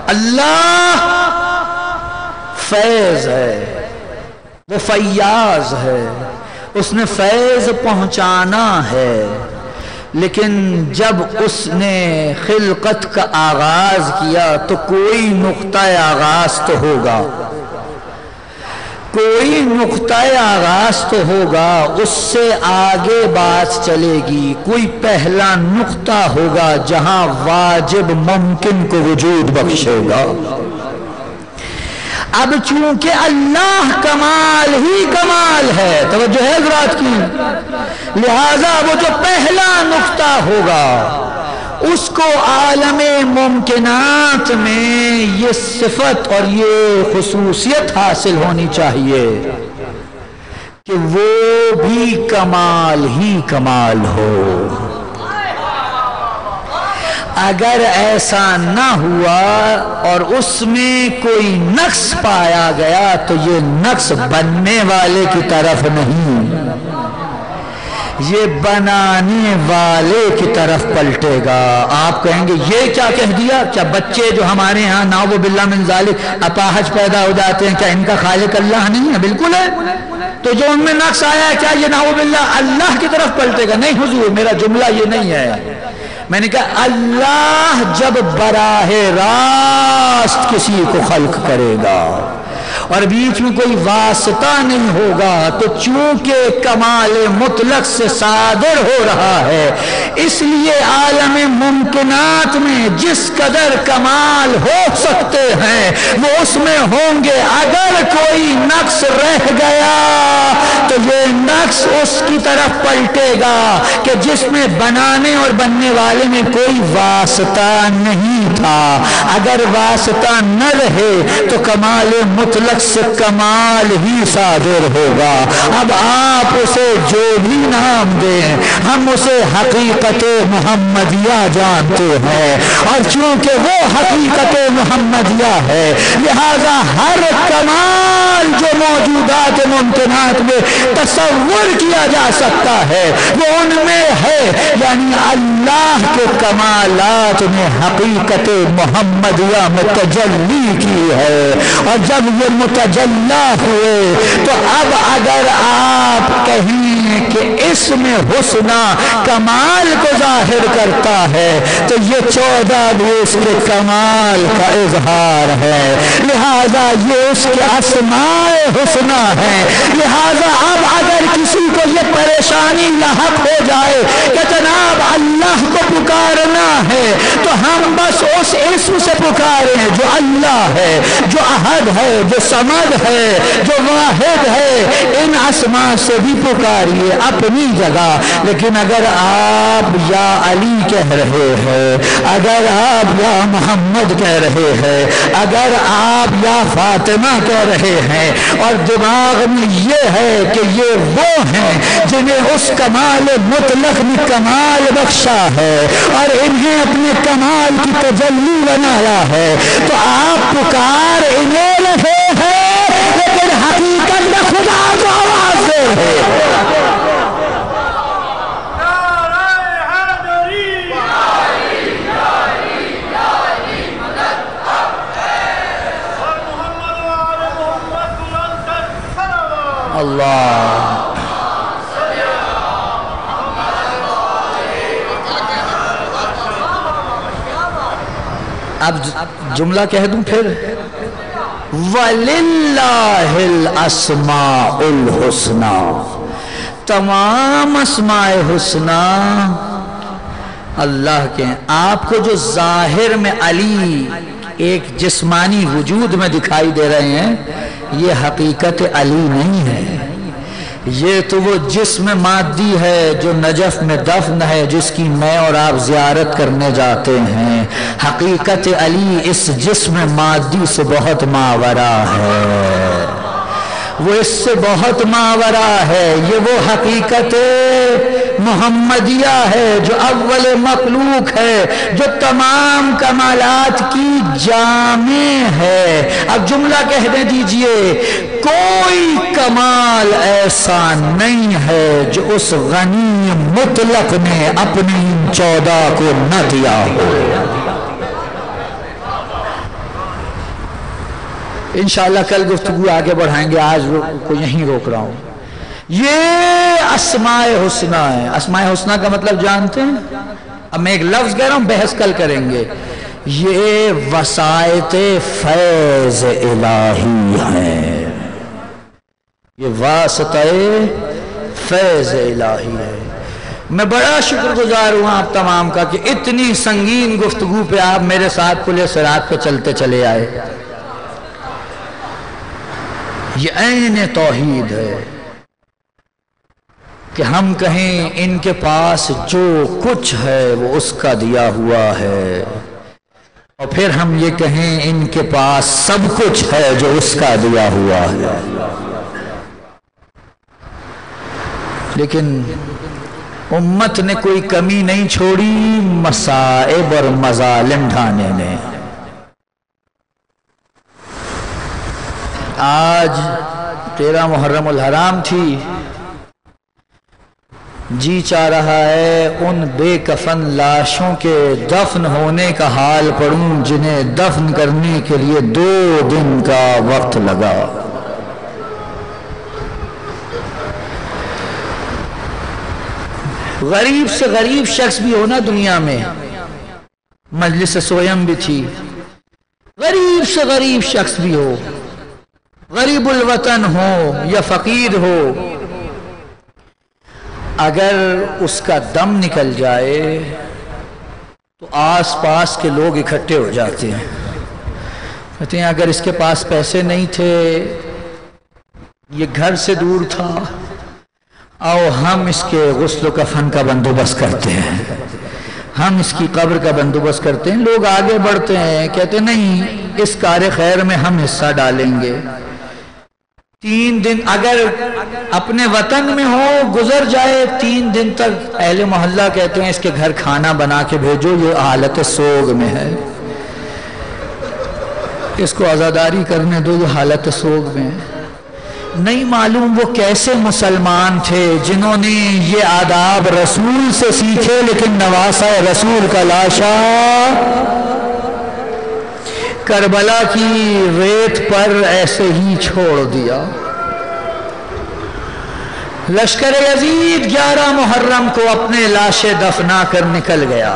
اللہ فیض ہے، وہ فیاض ہے، اس نے فیض پہنچانا ہے، لیکن جب اس نے خلقت کا آغاز کیا تو کوئی نقطہ آغاز تو ہوگا، کوئی نقطہ آغاز تو ہوگا، اس سے آگے بات چلے گی، کوئی پہلا نقطہ ہوگا جہاں واجب ممکن کو وجود بخشے گا۔ اب چونکہ اللہ کمال ہی کمال ہے، توجہ ہے حضرات کی، لہذا وہ جو پہلا نقطہ ہوگا اس کو عالم ممکنات میں یہ صفت اور یہ خصوصیت حاصل ہونی چاہیے کہ وہ بھی کمال ہی کمال ہو۔ اگر ایسا نہ ہوا اور اس میں کوئی نقص پایا گیا تو یہ نقص بننے والے کی طرف نہیں، یہ بنانے والے کی طرف پلٹے گا۔ آپ کہیں گے یہ کیا کہہ دیا؟ کیا بچے جو ہمارے ہاں نعوذ باللہ من ذالک اپاہج پیدا ہو جاتے ہیں، کیا ان کا خالق اللہ نہیں ہے؟ بالکل ہے۔ تو جو ان میں نقص آیا ہے کیا یہ نعوذ باللہ اللہ کی طرف پلٹے گا؟ نہیں حضور، میرا جملہ یہ نہیں ہے۔ میں نے کہا اللہ جب براہ راست کسی کو خلق کرے گا اور بیچ میں کوئی واسطہ نہیں ہوگا تو چونکہ کمال مطلق سے صادر ہو رہا ہے، اس لیے عالم ممکنات میں جس قدر کمال ہو سکتے ہیں وہ اس میں ہوں گے۔ اگر کوئی نقص رہ گیا تو یہ نقص اس کی طرف پلٹے گا کہ جس میں بنانے اور بننے والے میں کوئی واسطہ نہیں تھا۔ اگر واسطہ نہ رہے تو کمال مطلق سے کمال ہی صادر ہوگا۔ اب آپ اسے جو بھی نام دیں، ہم اسے حقیقت محمدیہ جانتے ہیں، اور چونکہ وہ حقیقت محمدیہ ہے لہذا ہر کمال جو موجودات ممکنات میں تصور کیا جا سکتا ہے وہ ان میں ہے، یعنی اللہ کے کمالات نے حقیقت محمدیہ میں تجلی کی ہے۔ اور جب یہ متجلا ہوئے تو اب اگر آپ کہیں کہ اس میں حسنہ کمال کو ظاہر کرتا ہے تو یہ 14 بھی اس کے کمال کا اظہار ہے، لہذا یہ اس کے اسماء حسنہ ہے۔ لہذا اب اگر کسی کو یہ پریشانی لاحق ہو جائے کہ جناب اللہ کو پکارنا ہے تو ہم بس اس اسم سے پکاریں جو اللہ ہے، جو احد ہے، جو سمد ہے، جو واحد ہے، ان اسماء سے بھی پکاریے اپنی جگہ۔ لیکن اگر آپ یا علی کہہ رہے ہیں، اگر آپ یا محمد کہہ رہے ہیں، اگر آپ یا فاطمہ کہہ رہے ہیں اور دماغ میں یہ ہے کہ یہ وہ ہیں جنہیں اس کمال مطلق نے کمال بخشا ہے اور انہیں اپنے کمال کی تجلی بنایا ہے، تو آپ پکار انہیں رہے ہیں لیکن حقیقت میں خدا کو آواز دے رہے اللہ۔ اب جملہ کہہ دوں پھر، وَلِلَّهِ الْأَسْمَاءُ الْحُسْنَى، تمام اسماء حسنہ اللہ کے ہیں۔ آپ کو جو ظاہر میں علی ایک جسمانی وجود میں دکھائی دے رہے ہیں یہ حقیقت علی نہیں ہے، یہ تو وہ جسم مادی ہے جو نجف میں دفن ہے، جس کی میں اور آپ زیارت کرنے جاتے ہیں۔ حقیقت علی اس جسم مادی سے بہت ماورا ہے، وہ اس سے بہت ماورا ہے۔ یہ وہ حقیقت محمدیہ ہے جو اول مخلوق ہے، جو تمام کمالات کی جامع ہے۔ اب جملہ کہنے دیجئے، کوئی کمال ایسا نہیں ہے جو اس غنی مطلق نے اپنے ان 14 کو نہ دیا ہو۔ انشاءاللہ کل گفتگو آگے بڑھائیں گے، آج کو یہیں روک رہا ہوں۔ یہ اسماء حسنہ ہے۔ اسماء حسنہ کا مطلب جانتے ہیں؟ اب میں ایک لفظ کہہ رہا ہوں، بحث کل کریں گے۔ یہ وسائط فیض الہی ہیں، یہ واسطہ فیض الہی ہے۔ میں بڑا شکر گزار ہوں آپ تمام کا کہ اتنی سنگین گفتگو پہ آپ میرے ساتھ پل صراط پہ چلتے چلے آئے۔ یہ عین توحید ہے کہ ہم کہیں ان کے پاس جو کچھ ہے وہ اس کا دیا ہوا ہے، اور پھر ہم یہ کہیں ان کے پاس سب کچھ ہے جو اس کا دیا ہوا ہے۔ لیکن امت نے کوئی کمی نہیں چھوڑی مصائب اور مظالم ڈھانے میں۔ آج 13 محرم الحرام تھی، جی چاہ رہا ہے ان بے کفن لاشوں کے دفن ہونے کا حال پڑھوں جنہیں دفن کرنے کے لیے 2 دن کا وقت لگا۔ غریب سے غریب شخص بھی ہو نا دنیا میں، مجلس سویم بھی تھی، غریب سے غریب شخص بھی ہو، غریب الوطن ہو یا فقیر ہو، اگر اس کا دم نکل جائے تو آس پاس کے لوگ اکٹھے ہو جاتے ہیں، کہتے ہیں اگر اس کے پاس پیسے نہیں تھے، یہ گھر سے دور تھا، آؤ ہم اس کے غسل و کفن کا بندوبست کرتے ہیں، ہم اس کی قبر کا بندوبست کرتے ہیں۔ لوگ آگے بڑھتے ہیں، کہتے ہیں نہیں اس کار خیر میں ہم حصہ ڈالیں گے۔ 3 دن اگر اپنے وطن میں ہو گزر جائے، 3 دن تک اہل محلہ کہتے ہیں اس کے گھر کھانا بنا کے بھیجو، یہ حالت سوگ میں ہے، اس کو عزاداری کرنے دو، یہ حالت سوگ میں ہے۔ نہیں معلوم وہ کیسے مسلمان تھے جنہوں نے یہ آداب رسول سے سیکھے، لیکن نواسہ رسول کا لاشا کربلا کی ریت پر ایسے ہی چھوڑ دیا۔ لشکر یزید 11 محرم کو اپنے لاشیں دفنا کر نکل گیا،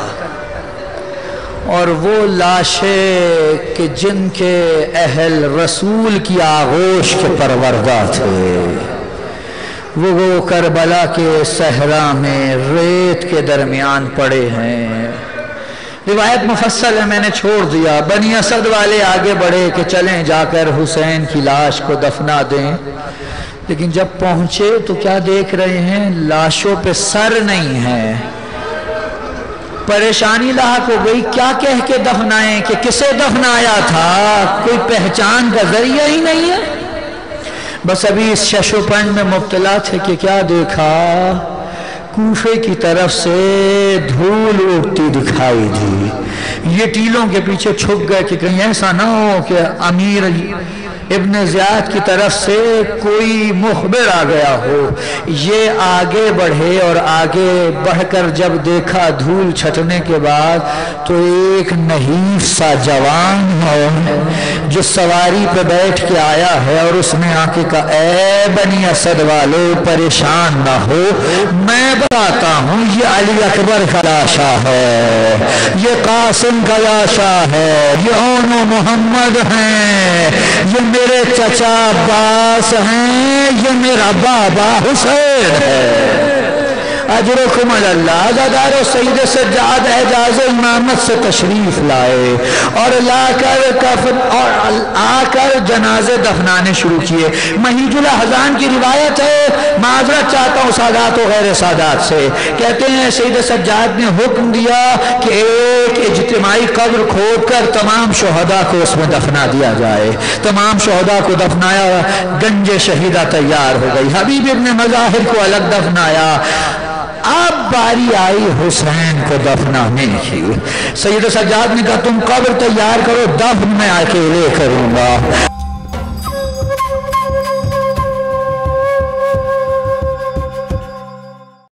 اور وہ لاشیں کہ جن کے اہل رسول کی آغوش کے پروردہ تھے، وہ کربلا کے صحرا میں ریت کے درمیان پڑے ہیں۔ روایت مفصل ہے، میں نے چھوڑ دیا۔ بنی اسد والے آگے بڑھے کہ چلیں جا کر حسین کی لاش کو دفنا دیں، لیکن جب پہنچے تو کیا دیکھ رہے ہیں؟ لاشوں پہ سر نہیں ہے۔ پریشانی لاحق ہو گئی، کیا کہہ کے دفنائیں کہ کسے دفنایا تھا، کوئی پہچان کا ذریعہ ہی نہیں ہے۔ بس ابھی اس شش و پنج میں مبتلا تھے کہ کیا دیکھا، کوفے کی طرف سے دھول اڑتی دکھائی دی۔ یہ ٹیلوں کے پیچھے چھپ گئے کہ کہیں ایسا نہ ہو کہ امیر ابن زیاد کی طرف سے کوئی مخبر آ گیا ہو۔ یہ آگے بڑھے اور آگے بڑھ کر جب دیکھا دھول چھٹنے کے بعد تو ایک نحیف سا جوان ہے جو سواری پہ بیٹھ کے آیا ہے، اور اس نے آ کے کہا اے بنی اسد والے پریشان نہ ہو، میں بتاتا ہوں یہ علی اکبر کا لاشا ہے، یہ قاسم کا لاشا ہے، یہ اون و محمد ہیں، یہ میرے چچا عباس ہیں، یہ میرا بابا حسین ہے۔ اجرکم اللہ۔ عزادار و سید سجاد اعجاز امامت سے تشریف لائے اور آ کر جنازے دفنانے شروع کیے۔ مہیج الاحزان کی روایت ہے، معذرت چاہتا ہوں سادات و غیر سادات سے، کہتے ہیں سید سجاد نے حکم دیا کہ ایک اجتماعی قبر کھود کر تمام شہداء کو اس میں دفنا دیا جائے۔ تمام شہداء کو دفنایا، گنج شہیدہ تیار ہو گئی۔ حبیب ابن مظاہر کو الگ دفنایا۔ اب باری آئی حسین کو دفنانے کی۔ سید سجاد نے کہا تم قبر تیار کرو، دفن میں اکیلے کروں گا۔